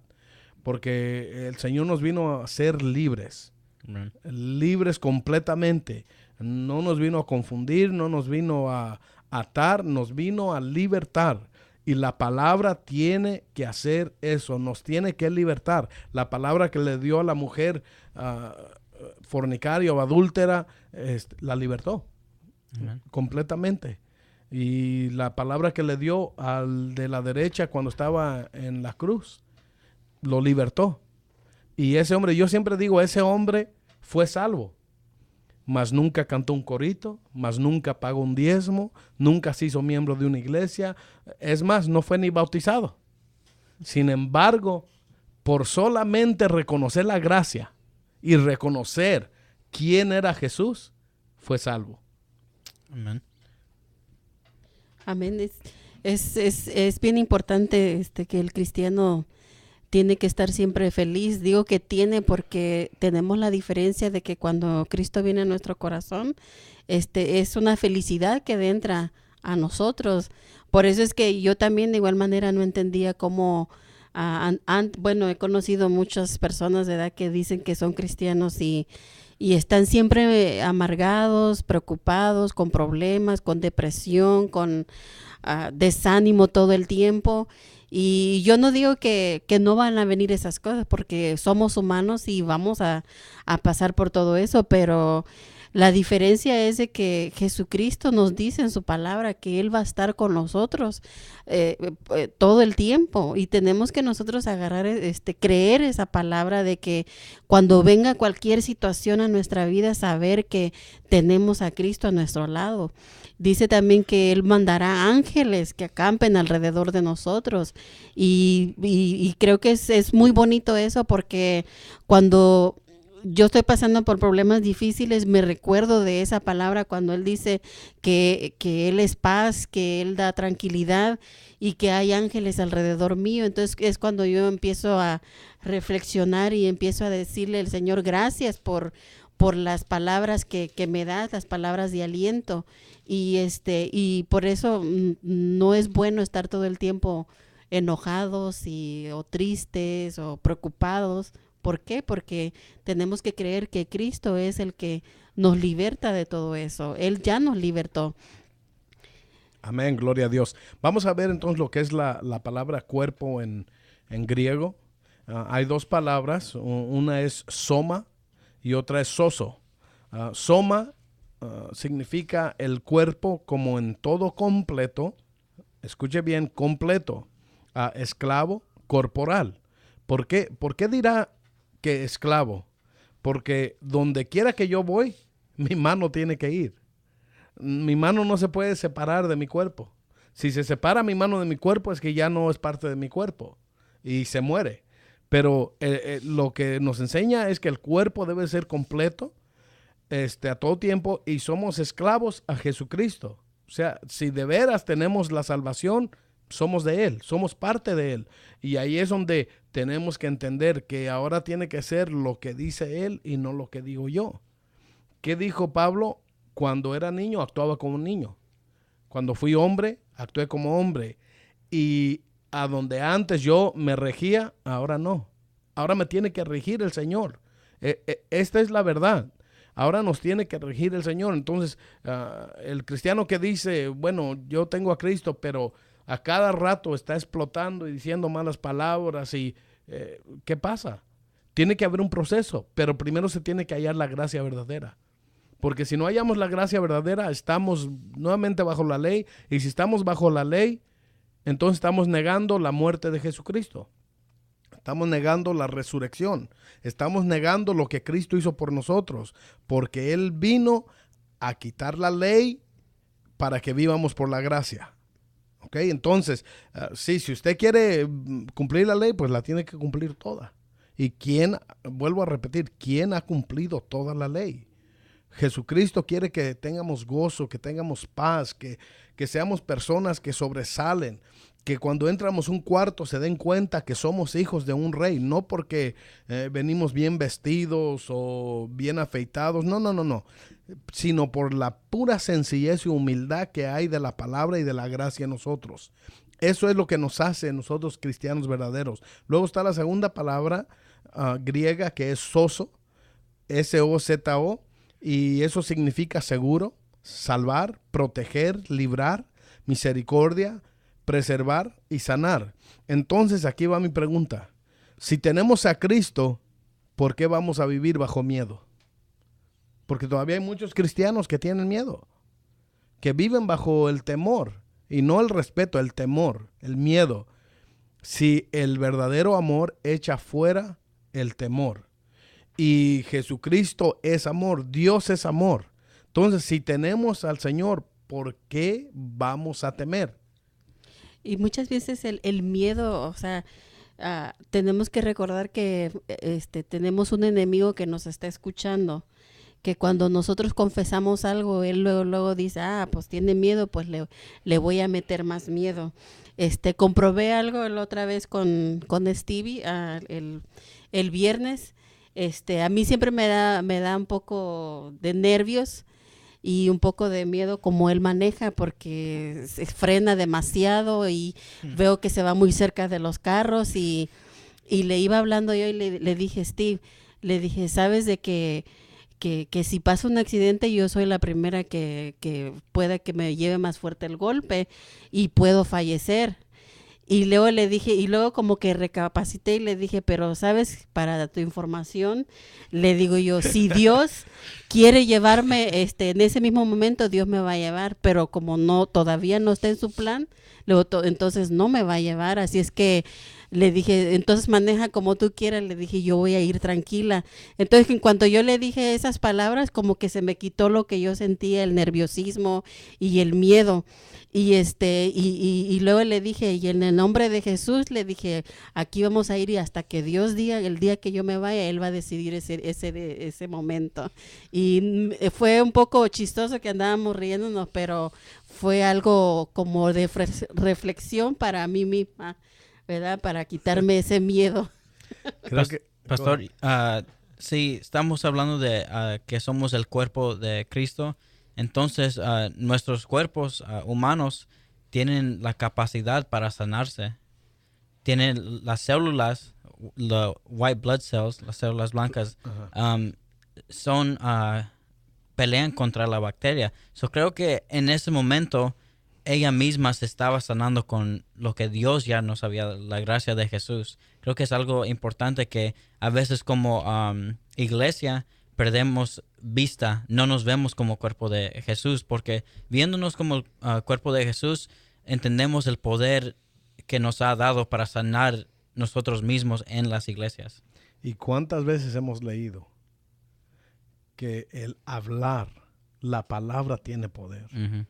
Porque el Señor nos vino a ser libres. Amen. Libres completamente. No nos vino a confundir, no nos vino a atar, nos vino a libertar. Y la palabra tiene que hacer eso, nos tiene que libertar. La palabra que le dio a la mujer fornicaria o adúltera, la libertó. Amen. Completamente. Y la palabra que le dio al de la derecha cuando estaba en la cruz, lo libertó. Y ese hombre, yo siempre digo, ese hombre fue salvo, mas nunca cantó un corito, mas nunca pagó un diezmo, nunca se hizo miembro de una iglesia. Es más, no fue ni bautizado. Sin embargo, por solamente reconocer la gracia y reconocer quién era Jesús, fue salvo. Amén. Amén. Es bien importante que el cristiano tiene que estar siempre feliz. Digo que tiene porque tenemos la diferencia de que cuando Cristo viene a nuestro corazón, es una felicidad que entra a nosotros. Por eso es que yo también de igual manera no entendía cómo, bueno, he conocido muchas personas de edad que dicen que son cristianos y están siempre amargados, preocupados, con problemas, con depresión, con desánimo todo el tiempo. Y yo no digo que no van a venir esas cosas, porque somos humanos y vamos a pasar por todo eso, pero la diferencia es de que Jesucristo nos dice en su palabra que Él va a estar con nosotros todo el tiempo, y tenemos que nosotros agarrar, creer esa palabra de que cuando venga cualquier situación a nuestra vida, saber que tenemos a Cristo a nuestro lado. Dice también que Él mandará ángeles que acampen alrededor de nosotros, y creo que es muy bonito eso, porque cuando yo estoy pasando por problemas difíciles, me recuerdo de esa palabra cuando Él dice que Él es paz, que Él da tranquilidad y que hay ángeles alrededor mío. Entonces es cuando yo empiezo a reflexionar y empiezo a decirle al Señor, gracias por las palabras que me das, las palabras de aliento. Y por eso no es bueno estar todo el tiempo enojados o tristes o preocupados. ¿Por qué? Porque tenemos que creer que Cristo es el que nos liberta de todo eso. Él ya nos libertó. Amén, gloria a Dios. Vamos a ver entonces lo que es la palabra cuerpo en griego. Hay dos palabras, una es soma y otra es soso. Soma significa el cuerpo como en todo completo, escuche bien, completo, esclavo, corporal. ¿Por qué dirá que esclavo? Porque donde quiera que yo voy, mi mano tiene que ir. Mi mano no se puede separar de mi cuerpo. Si se separa mi mano de mi cuerpo, es que ya no es parte de mi cuerpo y se muere. Pero lo que nos enseña es que el cuerpo debe ser completo a todo tiempo, y somos esclavos a Jesucristo. O sea, si de veras tenemos la salvación, somos de Él, somos parte de Él. Y ahí es donde tenemos que entender que ahora tiene que ser lo que dice Él y no lo que digo yo. ¿Qué dijo Pablo? Cuando era niño, actuaba como un niño. Cuando fui hombre, actué como hombre. Y a donde antes yo me regía, ahora no. Ahora me tiene que regir el Señor. Esta es la verdad. Ahora nos tiene que regir el Señor. Entonces, el cristiano que dice, bueno, yo tengo a Cristo, pero a cada rato está explotando y diciendo malas palabras, y ¿qué pasa? Tiene que haber un proceso, pero primero se tiene que hallar la gracia verdadera. Porque si no hallamos la gracia verdadera, estamos nuevamente bajo la ley, y si estamos bajo la ley, entonces estamos negando la muerte de Jesucristo. Estamos negando la resurrección. Estamos negando lo que Cristo hizo por nosotros, porque Él vino a quitar la ley para que vivamos por la gracia. ¿Ok? Entonces, sí, si usted quiere cumplir la ley, pues la tiene que cumplir toda. ¿Y quién, vuelvo a repetir, quién ha cumplido toda la ley? Jesucristo quiere que tengamos gozo, que tengamos paz, que seamos personas que sobresalen, que cuando entramos a un cuarto se den cuenta que somos hijos de un rey, no porque venimos bien vestidos o bien afeitados, no, sino por la pura sencillez y humildad que hay de la palabra y de la gracia en nosotros. Eso es lo que nos hace nosotros cristianos verdaderos. Luego está la segunda palabra griega, que es sozo, S-O-Z-O, y eso significa seguro, salvar, proteger, librar, misericordia, preservar y sanar. Entonces aquí va mi pregunta. Si tenemos a Cristo, ¿por qué vamos a vivir bajo miedo? Porque todavía hay muchos cristianos que tienen miedo, que viven bajo el temor, y no el respeto, el temor, el miedo. Si el verdadero amor echa fuera el temor, y Jesucristo es amor, Dios es amor. Entonces, si tenemos al Señor, ¿por qué vamos a temer? Y muchas veces el miedo, o sea, tenemos que recordar que tenemos un enemigo que nos está escuchando, que cuando nosotros confesamos algo, él luego dice, pues tiene miedo, pues le voy a meter más miedo. comprobé algo la otra vez con Stevie, el viernes. A mí siempre me da un poco de nervios y un poco de miedo como él maneja, porque se frena demasiado y veo que se va muy cerca de los carros, y le iba hablando yo y le dije, Steve, le dije, sabes de que si pasa un accidente, yo soy la primera que pueda que me lleve más fuerte el golpe y puedo fallecer. Y luego le dije, y luego como que recapacité y le dije, pero sabes, para tu información, le digo yo, si Dios quiere llevarme, en ese mismo momento Dios me va a llevar, pero como todavía no está en su plan, luego entonces no me va a llevar. Así es que le dije, entonces maneja como tú quieras. Le dije, yo voy a ir tranquila. Entonces, en cuanto yo le dije esas palabras, como que se me quitó lo que yo sentía, el nerviosismo y el miedo. Y luego le dije, y en el nombre de Jesús, le dije, aquí vamos a ir, y hasta que Dios diga, el día que yo me vaya, Él va a decidir ese momento. Y fue un poco chistoso que andábamos riéndonos, pero fue algo como de reflexión para mí misma, ¿verdad? Para quitarme ese miedo. Pastor, si estamos hablando de que somos el cuerpo de Cristo, entonces nuestros cuerpos humanos tienen la capacidad para sanarse. Tienen las células, los white blood cells, las células blancas, pelean contra la bacteria. So creo que en ese momento ella misma se estaba sanando con lo que Dios ya nos había dado, la gracia de Jesús. Creo que es algo importante que a veces como iglesia perdemos vista, no nos vemos como cuerpo de Jesús, porque viéndonos como cuerpo de Jesús, entendemos el poder que nos ha dado para sanar nosotros mismos en las iglesias. ¿Y cuántas veces hemos leído que el hablar, la palabra tiene poder? Uh-huh.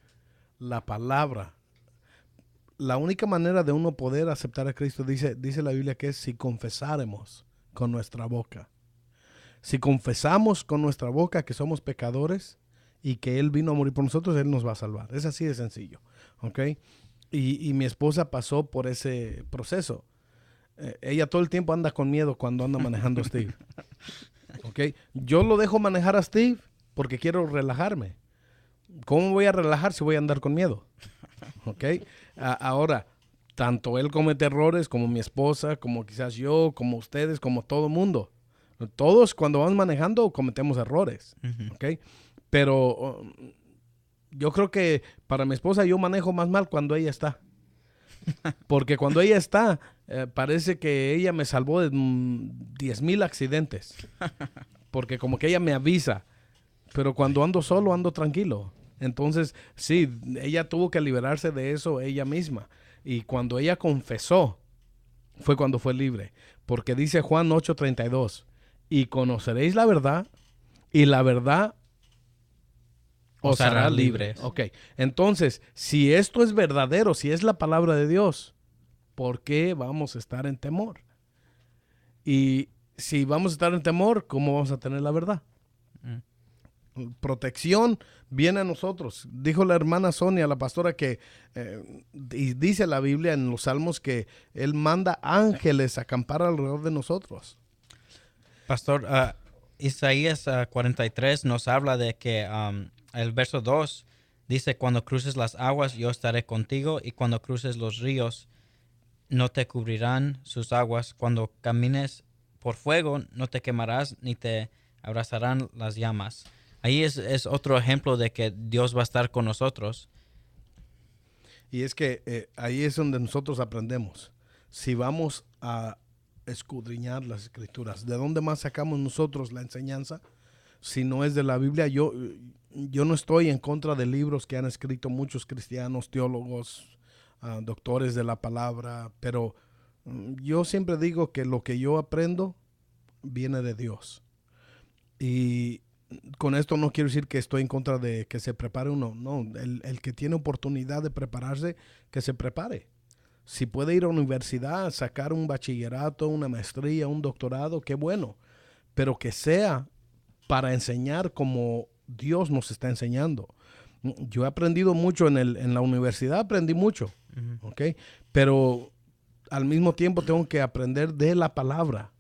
La palabra, la única manera de uno poder aceptar a Cristo, dice la Biblia, que es si confesáremos con nuestra boca. Si confesamos con nuestra boca que somos pecadores y que Él vino a morir por nosotros, Él nos va a salvar. Es así de sencillo, ¿ok? Y mi esposa pasó por ese proceso. Ella todo el tiempo anda con miedo cuando anda manejando a Steve, ¿ok? Yo lo dejo manejar a Steve porque quiero relajarme. ¿Cómo voy a relajar si voy a andar con miedo? ¿Ok? Ahora, tanto él comete errores como mi esposa, como quizás yo, como ustedes, como todo mundo. Todos cuando vamos manejando cometemos errores. Uh-huh. ¿Ok? Pero yo creo que para mi esposa yo manejo más mal cuando ella está. Porque cuando ella está, parece que ella me salvó de 10,000 accidentes. Porque como que ella me avisa. Pero cuando ando solo, ando tranquilo. Entonces, sí, ella tuvo que liberarse de eso ella misma. Y cuando ella confesó, fue cuando fue libre. Porque dice Juan 8:32, y conoceréis la verdad, y la verdad os hará libres. Ok, entonces, si esto es verdadero, si es la palabra de Dios, ¿por qué vamos a estar en temor? Y si vamos a estar en temor, ¿cómo vamos a tener la verdad? Protección viene a nosotros. Dijo la hermana Sonia, la pastora, que y dice la Biblia en los Salmos que Él manda ángeles a acampar alrededor de nosotros. Pastor, Isaías 43 nos habla de que el verso 2 dice, cuando cruces las aguas yo estaré contigo, y cuando cruces los ríos no te cubrirán sus aguas. Cuando camines por fuego no te quemarás ni te abrazarán las llamas. Ahí es otro ejemplo de que Dios va a estar con nosotros. Y es que ahí es donde nosotros aprendemos. Si vamos a escudriñar las Escrituras, ¿de dónde más sacamos nosotros la enseñanza? Si no es de la Biblia. Yo no estoy en contra de libros que han escrito muchos cristianos, teólogos, doctores de la palabra, pero yo siempre digo que lo que yo aprendo viene de Dios. Y con esto no quiero decir que estoy en contra de que se prepare uno. No, el que tiene oportunidad de prepararse, que se prepare. Si puede ir a una universidad, sacar un bachillerato, una maestría, un doctorado, qué bueno. Pero que sea para enseñar como Dios nos está enseñando. Yo he aprendido mucho en la universidad, aprendí mucho. ¿ok? Pero al mismo tiempo tengo que aprender de la palabra,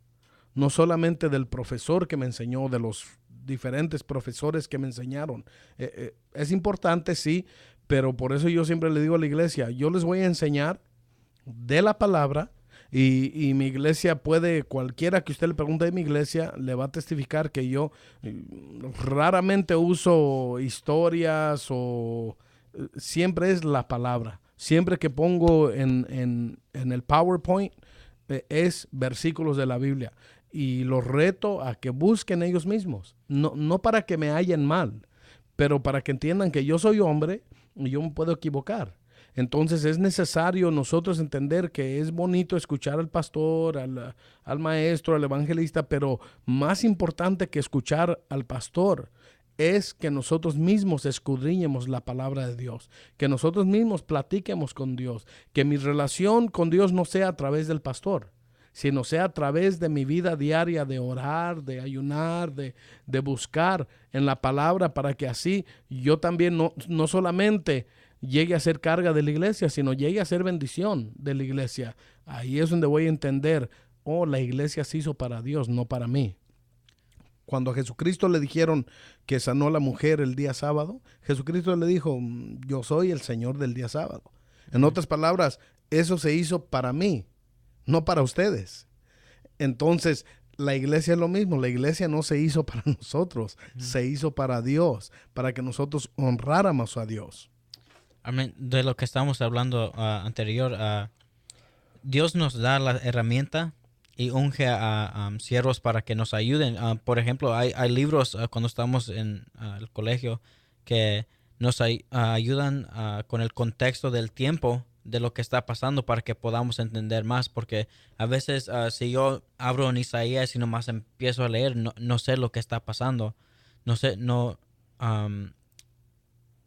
no solamente del profesor que me enseñó, de los diferentes profesores que me enseñaron. Es importante, sí, pero por eso yo siempre le digo a la iglesia, yo les voy a enseñar de la palabra. Y mi iglesia puede, cualquiera que usted le pregunte de mi iglesia, le va a testificar que yo raramente uso historias o siempre es la palabra. Siempre que pongo en el PowerPoint es versículos de la Biblia. Y los reto a que busquen ellos mismos. No para que me hallen mal, pero para que entiendan que yo soy hombre y yo me puedo equivocar. Entonces es necesario nosotros entender que es bonito escuchar al pastor, al maestro, al evangelista, pero más importante que escuchar al pastor es que nosotros mismos escudriñemos la palabra de Dios, que nosotros mismos platiquemos con Dios, que mi relación con Dios no sea a través del pastor, sino sea a través de mi vida diaria de orar, de ayunar, de buscar en la palabra, para que así yo también no solamente llegue a ser carga de la iglesia, sino llegue a ser bendición de la iglesia. Ahí es donde voy a entender, la iglesia se hizo para Dios, no para mí. Cuando a Jesucristo le dijeron que sanó a la mujer el día sábado, Jesucristo le dijo, yo soy el Señor del día sábado. En otras palabras, eso se hizo para mí, no para ustedes. Entonces, la iglesia es lo mismo. La iglesia no se hizo para nosotros, se hizo para Dios, para que nosotros honráramos a Dios. Amén. De lo que estábamos hablando anterior, Dios nos da la herramienta y unge a siervos para que nos ayuden. Por ejemplo, hay libros cuando estamos en el colegio que nos ayudan con el contexto del tiempo de lo que está pasando para que podamos entender más, porque a veces si yo abro en Isaías y nomás empiezo a leer, no sé lo que está pasando.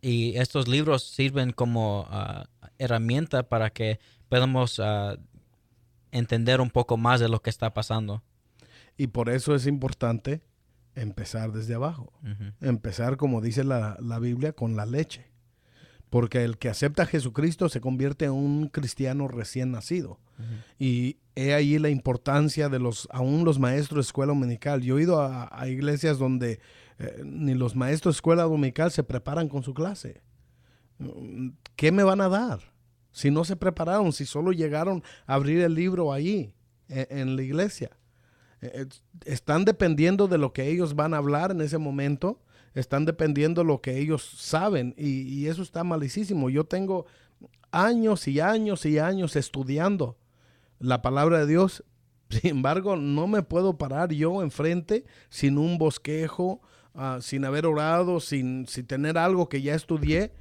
Y estos libros sirven como herramienta para que podamos entender un poco más de lo que está pasando. Y por eso es importante empezar desde abajo. Empezar, como dice la Biblia, con la leche. Porque el que acepta a Jesucristo se convierte en un cristiano recién nacido. Y he ahí la importancia de aún los maestros de escuela dominical. Yo he ido a iglesias donde ni los maestros de escuela dominical se preparan con su clase. ¿Qué me van a dar? Si no se prepararon, si solo llegaron a abrir el libro ahí, en la iglesia. Están dependiendo de lo que ellos van a hablar en ese momento. Están dependiendo de lo que ellos saben. Y eso está malicísimo. Yo tengo años y años y años estudiando la palabra de Dios. Sin embargo, no me puedo parar yo enfrente sin un bosquejo, sin haber orado, sin tener algo que ya estudié,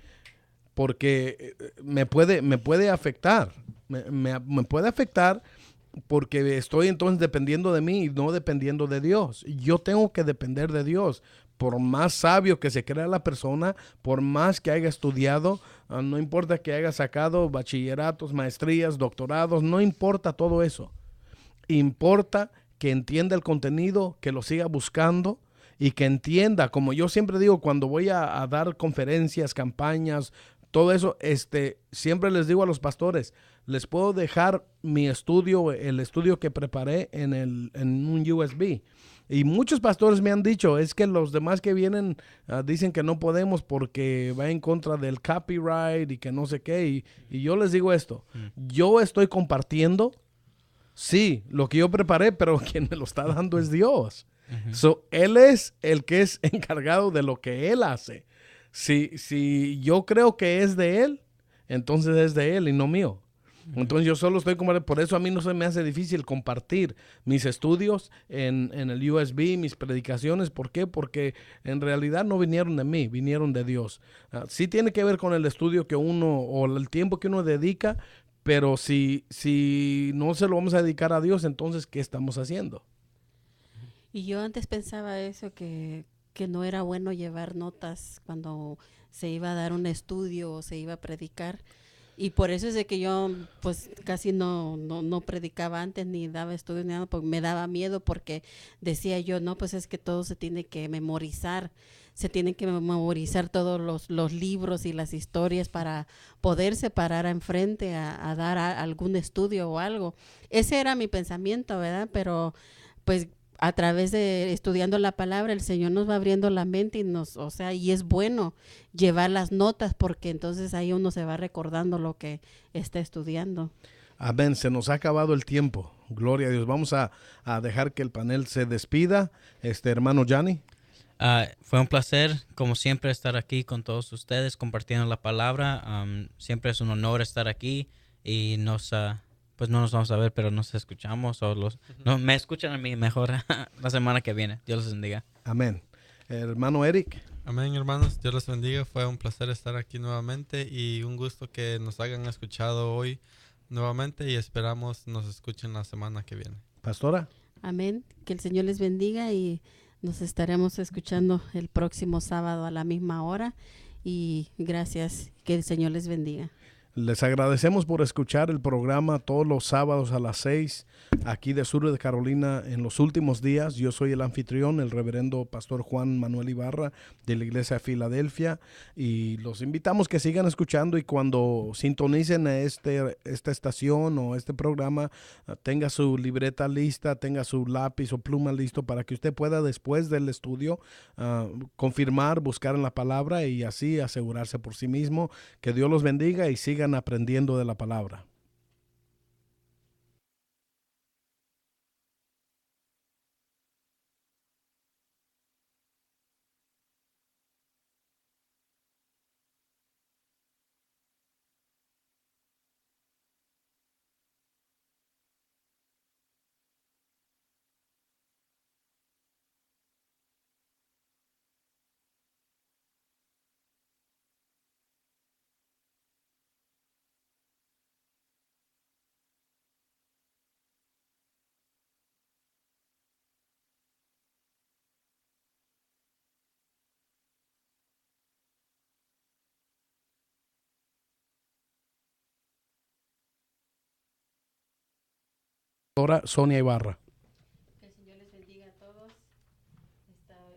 porque me puede afectar. Me puede afectar porque estoy entonces dependiendo de mí y no dependiendo de Dios. Yo tengo que depender de Dios. Por más sabio que se crea la persona, por más que haya estudiado, no importa que haya sacado bachilleratos, maestrías, doctorados, no importa todo eso. Importa que entienda el contenido, que lo siga buscando y que entienda, como yo siempre digo cuando voy a dar conferencias, campañas, todo eso, siempre les digo a los pastores, les puedo dejar mi estudio, el estudio que preparé en un USB. Y muchos pastores me han dicho, es que los demás que vienen dicen que no podemos porque va en contra del copyright y que no sé qué. Y yo les digo esto, yo estoy compartiendo, sí, lo que yo preparé, pero quien me lo está dando es Dios. So, Él es el que es encargado de lo que Él hace. Si yo creo que es de Él, entonces es de Él y no mío. Entonces yo solo estoy compartiendo. Por eso a mí no se me hace difícil compartir mis estudios en el USB, mis predicaciones. ¿Por qué? Porque en realidad no vinieron de mí, vinieron de Dios. Sí tiene que ver con el estudio que uno o el tiempo que uno dedica, pero si no se lo vamos a dedicar a Dios, entonces ¿qué estamos haciendo? Y yo antes pensaba eso, que no era bueno llevar notas cuando se iba a dar un estudio o se iba a predicar. Y por eso es de que yo pues casi no predicaba antes ni daba estudios ni nada, porque me daba miedo porque decía yo, no, pues es que todo se tiene que memorizar, se tienen que memorizar todos los libros y las historias para poderse parar enfrente a dar algún estudio o algo. Ese era mi pensamiento, ¿verdad? Pero pues a través de estudiando la palabra, el Señor nos va abriendo la mente y o sea, y es bueno llevar las notas porque entonces ahí uno se va recordando lo que está estudiando. Amén. Se nos ha acabado el tiempo. Gloria a Dios. Vamos a dejar que el panel se despida. Hermano Johnny. Fue un placer, como siempre, estar aquí con todos ustedes compartiendo la palabra. Siempre es un honor estar aquí y pues no nos vamos a ver, pero nos escuchamos me escuchan a mí mejor la semana que viene. Dios los bendiga. Amén. Hermano Eric. Amén, hermanos. Dios los bendiga. Fue un placer estar aquí nuevamente y un gusto que nos hayan escuchado hoy nuevamente y esperamos nos escuchen la semana que viene. Pastora. Amén. Que el Señor les bendiga y nos estaremos escuchando el próximo sábado a la misma hora y gracias. Que el Señor les bendiga. Les agradecemos por escuchar el programa todos los sábados a las 6 aquí de Sur de Carolina en los últimos días. Yo soy el anfitrión, el reverendo pastor Juan Manuel Ibarra de la iglesia de Filadelfia y los invitamos que sigan escuchando y cuando sintonicen esta estación o este programa tenga su libreta lista, tenga su lápiz o pluma listo para que usted pueda después del estudio confirmar, buscar en la palabra y así asegurarse por sí mismo. Que Dios los bendiga y sigan aprendiendo de la palabra. Pastora Sonia Ibarra. Que el Señor les bendiga a todos.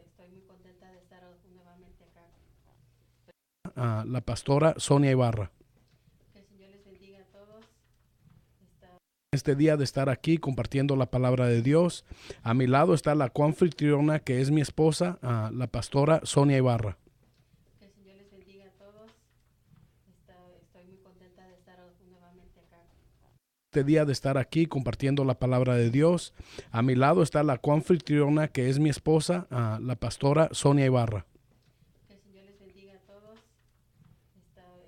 Estoy muy contenta de estar nuevamente acá. La pastora Sonia Ibarra. Que el Señor les bendiga a todos. Este día de estar aquí compartiendo la palabra de Dios. A mi lado está la coanfitriona que es mi esposa, la pastora Sonia Ibarra. Que el Señor les bendiga a todos. Estoy muy contenta de estar nuevamente acá. Este día de estar aquí compartiendo la palabra de Dios. A mi lado está la coanfitriona que es mi esposa, la pastora Sonia Ibarra. Que el Señor les bendiga a todos.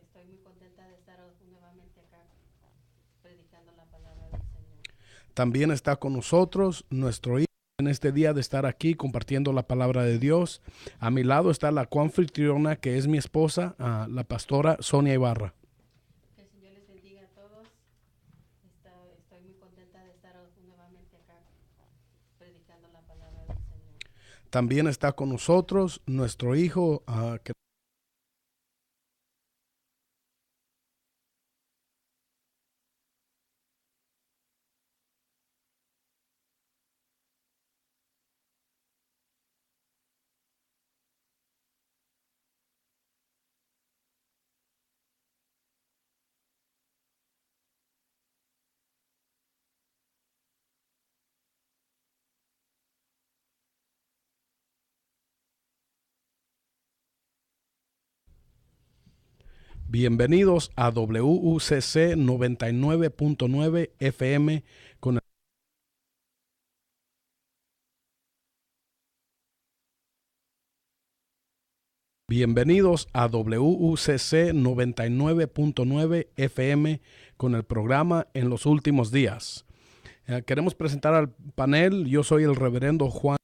Estoy muy contenta de estar nuevamente acá predicando la palabra del Señor. También está con nosotros nuestro hijo en este día de estar aquí compartiendo la palabra de Dios. A mi lado está la coanfitriona que es mi esposa, la pastora Sonia Ibarra. Que el Señor les bendiga a todos. Estoy muy contenta de estar nuevamente acá predicando la palabra del Señor. También está con nosotros nuestro hijo que bienvenidos a WUCC 99.9 FM con Bienvenidos a WUCC 99.9 FM con el programa En los Últimos Días. Queremos presentar al panel. Yo soy el reverendo Juan